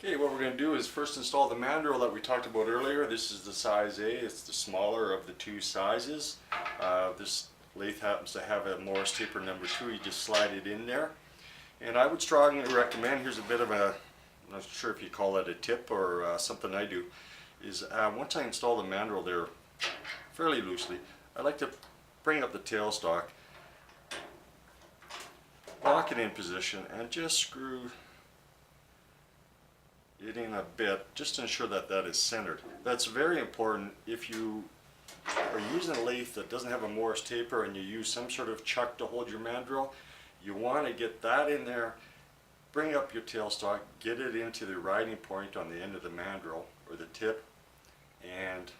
Okay, what we're going to do is first install the mandrel that we talked about earlier. This is the size A. It's the smaller of the two sizes. This lathe happens to have a Morse taper number 2. You just slide it in there. And I would strongly recommend, here's a bit of a, I'm not sure if you call it a tip or something I do, is once I install the mandrel there fairly loosely, I like to bring up the tailstock, lock it in position, and just screw it in a bit just to ensure that that is centered. That's very important if you are using a lathe that doesn't have a Morse taper and you use some sort of chuck to hold your mandrel. You want to get that in there, bring up your tailstock, get it into the riding point on the end of the mandrel or the tip, and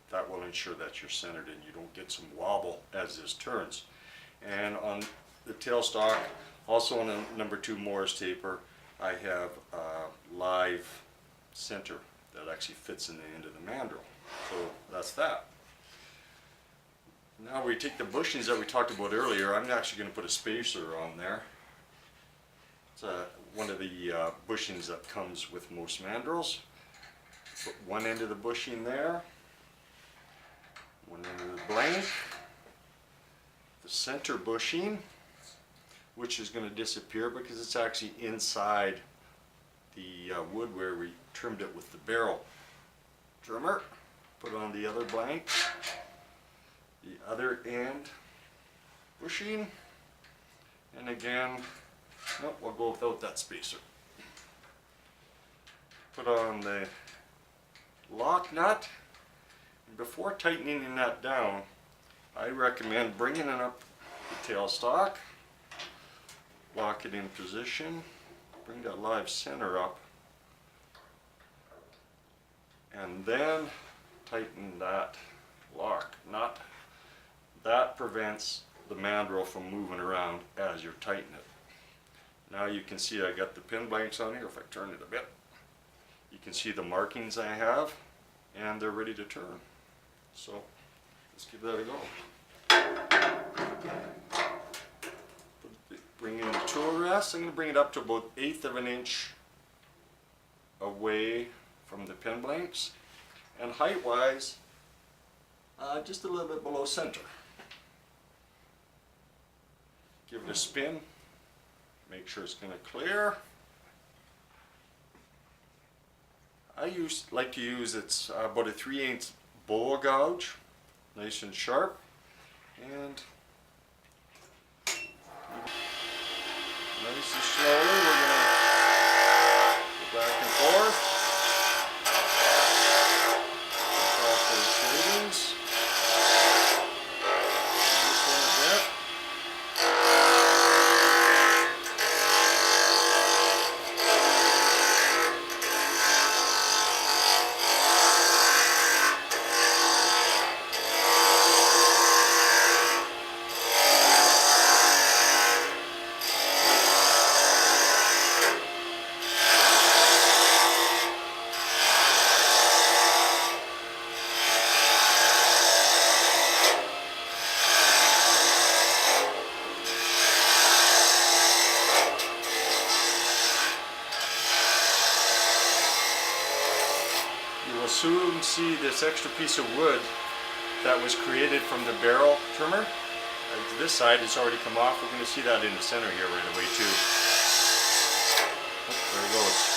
that will ensure that you're centered and you don't get some wobble as this turns. And on the tailstock, also on a number 2 Morse taper, I have a live center that actually fits in the end of the mandrel. So that's that. Now we take the bushings that we talked about earlier. I'm actually going to put a spacer on there. It's one of the bushings that comes with most mandrels. Put one end of the bushing there, one end of the blank, the center bushing, which is going to disappear because it's actually inside the wood where we trimmed it with the barrel trimmer. Put on the other blank, the other end bushing, and again, nope, we'll go without that spacer. Put on the lock nut, and before tightening that down, I recommend bringing it up the tailstock, lock it in position, bring that live center up, and then tighten that lock nut. That prevents the mandrel from moving around as you're tightening it. Now you can see I got the pin blanks on here. If I turn it a bit, you can see the markings I have, and they're ready to turn. So let's give that a go. Bring in the tool rest. I'm going to bring it up to about 1/8 of an inch away from the pin blanks, and height wise just a little bit below center. Give it a spin, make sure it's going to clear. I like to use it's about a 3/8 bowl gouge, nice and sharp, and nice and slowly we're going to go back and forth. Take off those shavings. This one a bit. Soon see this extra piece of wood that was created from the barrel trimmer. This side has already come off. We're going to see that in the center here right away too. Oh, there it goes.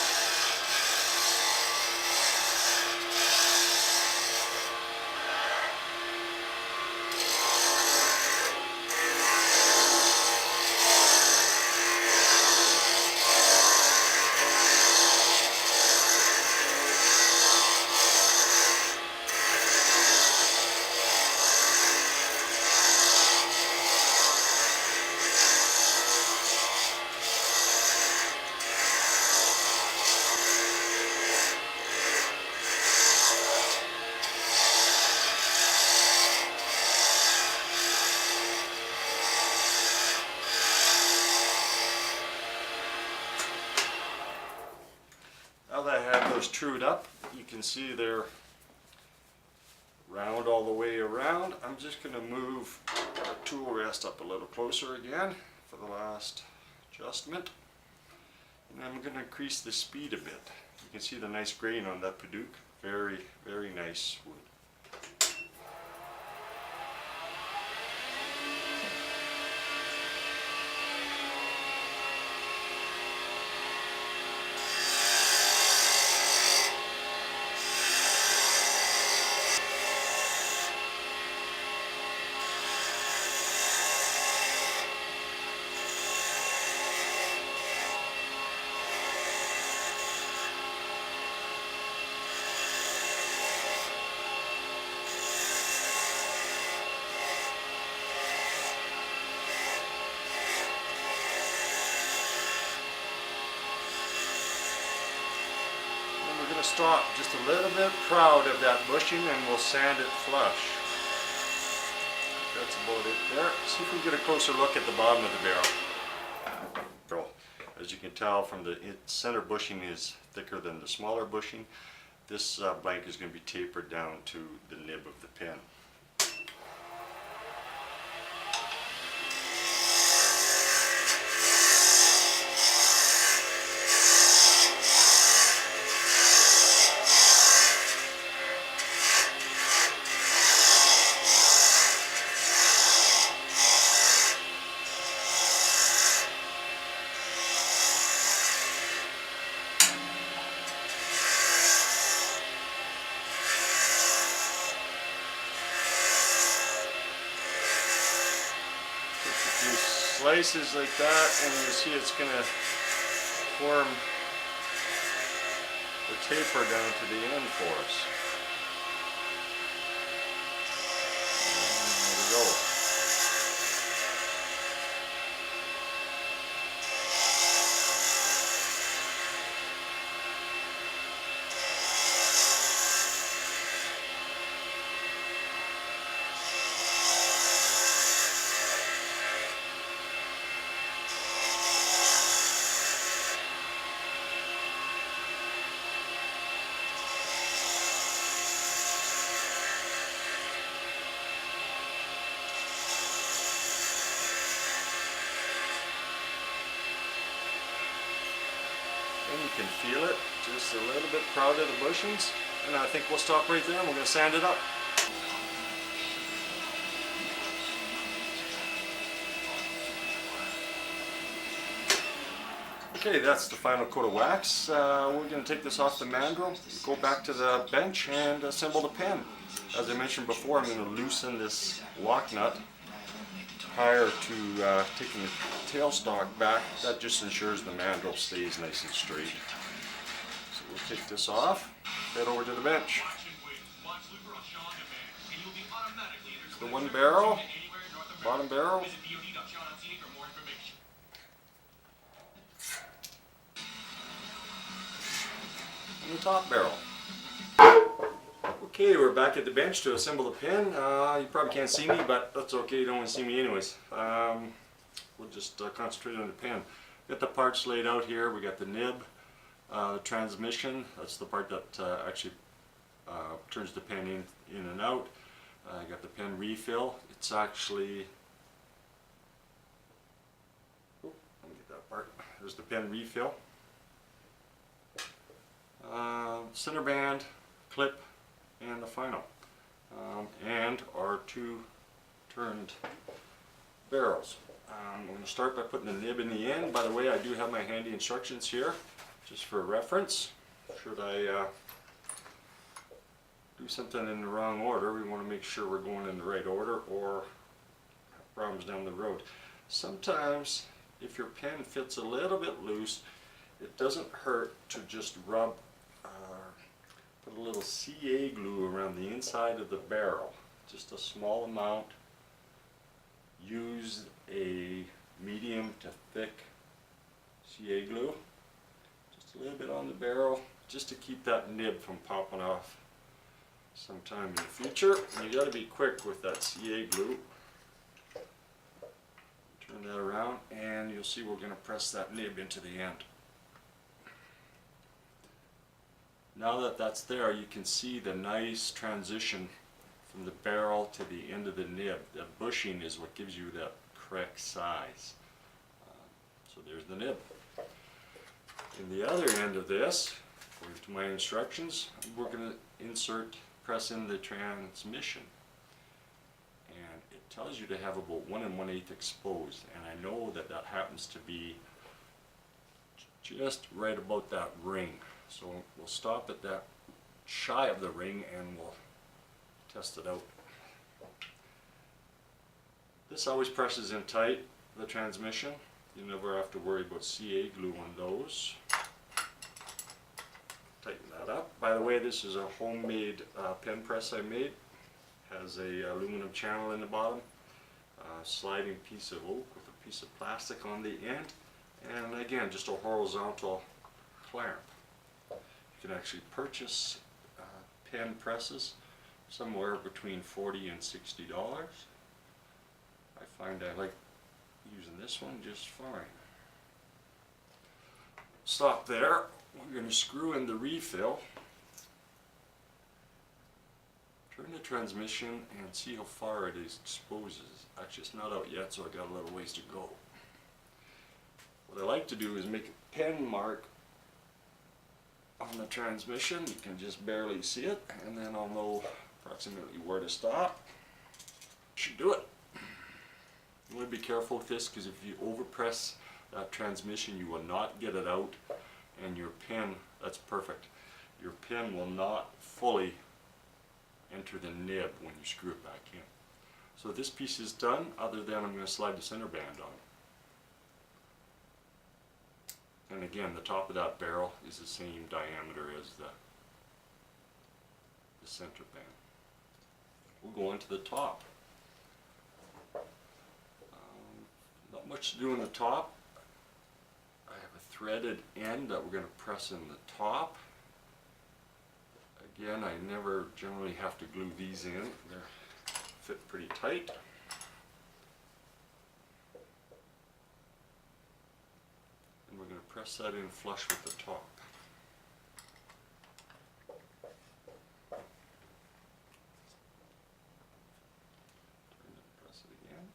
Now that I have those trued up, you can see they're round all the way around. I'm just going to move the tool rest up a little closer again for the last adjustment. And I'm going to increase the speed a bit. You can see the nice grain on that padauk. Very, very nice wood. We're going to stop just a little bit proud of that bushing and we'll sand it flush. That's about it there. See if we can get a closer look at the bottom of the barrel. As you can tell from the center bushing is thicker than the smaller bushing. This blank is going to be tapered down to the nib of the pen. Slices like that, and you see it's going to form the taper down to the end for us. And there we go. And you can feel it, just a little bit proud of the bushings. And I think we'll stop right there and we're going to sand it up. Okay, that's the final coat of wax. We're going to take this off the mandrel, go back to the bench and assemble the pen. As I mentioned before, I'm going to loosen this lock nut prior to taking the tailstock back. That just ensures the mandrel stays nice and straight. So we'll take this off, head over to the bench. The one barrel, bottom barrel, and the top barrel. Okay, we're back at the bench to assemble the pen. You probably can't see me, but that's okay, you don't want to see me anyways. We'll just concentrate on the pen. Got the parts laid out here. We got the nib, transmission, that's the part that actually turns the pen in and out. I got the pen refill. It's actually, let me get that part. There's the pen refill. Center band, clip, and the final, and our two turned barrels. I'm going to start by putting the nib in the end. By the way, I do have my handy instructions here, just for reference. Should I do something in the wrong order, we want to make sure we're going in the right order or have problems down the road. Sometimes, if your pen fits a little bit loose, it doesn't hurt to just rub put a little CA glue around the inside of the barrel, just a small amount. Use a medium to thick CA glue, just a little bit on the barrel, just to keep that nib from popping off sometime in the future. And you got to be quick with that CA glue. Turn that around and you'll see we're going to press that nib into the end. Now that that's there, you can see the nice transition from the barrel to the end of the nib. The bushing is what gives you that correct size. So there's the nib. In the other end of this, According to my instructions, we're going to press in the transmission. And it tells you to have about 1 1/8 exposed, and I know that that happens to be just right about that ring. So we'll stop at that shy of the ring and we'll test it out. This always presses in tight, the transmission. You never have to worry about CA glue on those. Tighten that up. By the way, this is a homemade pen press I made. Has a aluminum channel in the bottom, a sliding piece of oak with a piece of plastic on the end, and again just a horizontal clamp. You can actually purchase pen presses somewhere between $40 and $60. I find I like using this one just fine. Stop there. We're going to screw in the refill. Turn the transmission and see how far it exposes. Actually, it's not out yet, so I got a little ways to go. What I like to do is make a pen mark on the transmission. You can just barely see it, and then I'll know approximately where to stop. Should do it. You want to be careful with this, because if you overpress that transmission, you will not get it out, and your pen, that's perfect, your pen will not fully enter the nib when you screw it back in. So this piece is done, other than I'm going to slide the center band on. And again, the top of that barrel is the same diameter as the center band. We'll go into the top. Not much to do on the top. I have a threaded end that we're going to press in the top. Again, I never generally have to glue these in. They fit pretty tight. And we're going to press that in flush with the top. Press it again.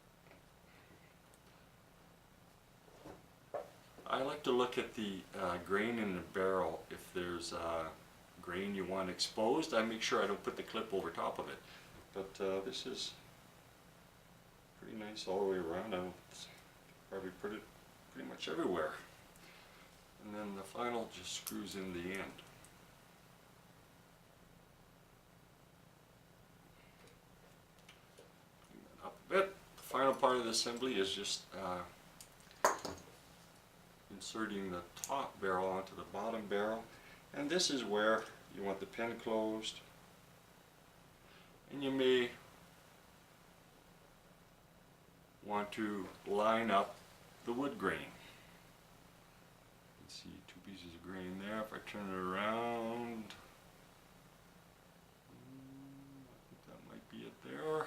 I like to look at the grain in the barrel. If there's grain you want exposed, I make sure I don't put the clip over top of it. But this is pretty nice all the way around. It's probably put it pretty much everywhere. And then the final just screws in the end. Clean that up a bit. The final part of the assembly is just inserting the top barrel onto the bottom barrel, and this is where you want the pen closed, and you may want to line up the wood grain. You can see 2 pieces of grain there. If I turn it around, I think that might be it there.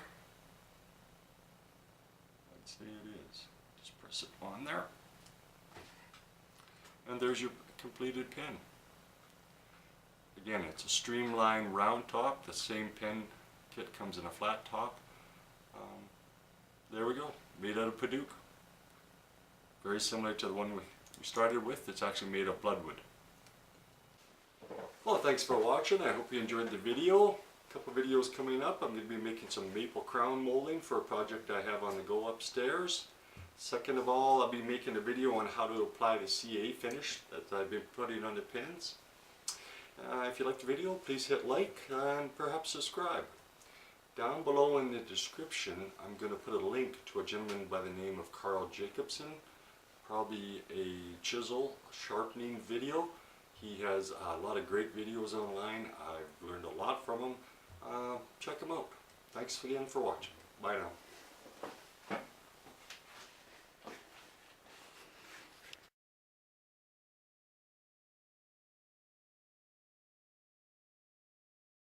I'd say it is. Just press it on there. And there's your completed pen. Again, it's a streamlined round top. The same pen kit comes in a flat top. There we go, made out of Paduke. Very similar to the one we started with. It's actually made of bloodwood. Well, thanks for watching. I hope you enjoyed the video. A couple videos coming up. I'm going to be making some maple crown molding for a project I have on the go upstairs. Second of all, I'll be making a video on how to apply the CA finish that I've been putting on the pens. If you like the video, please hit like and perhaps subscribe. Down below in the description, I'm going to put a link to a gentleman by the name of Jacobson. Probably a chisel, sharpening video. He has a lot of great videos online. I've learned a lot from him. Check him out. Thanks again for watching. Bye now.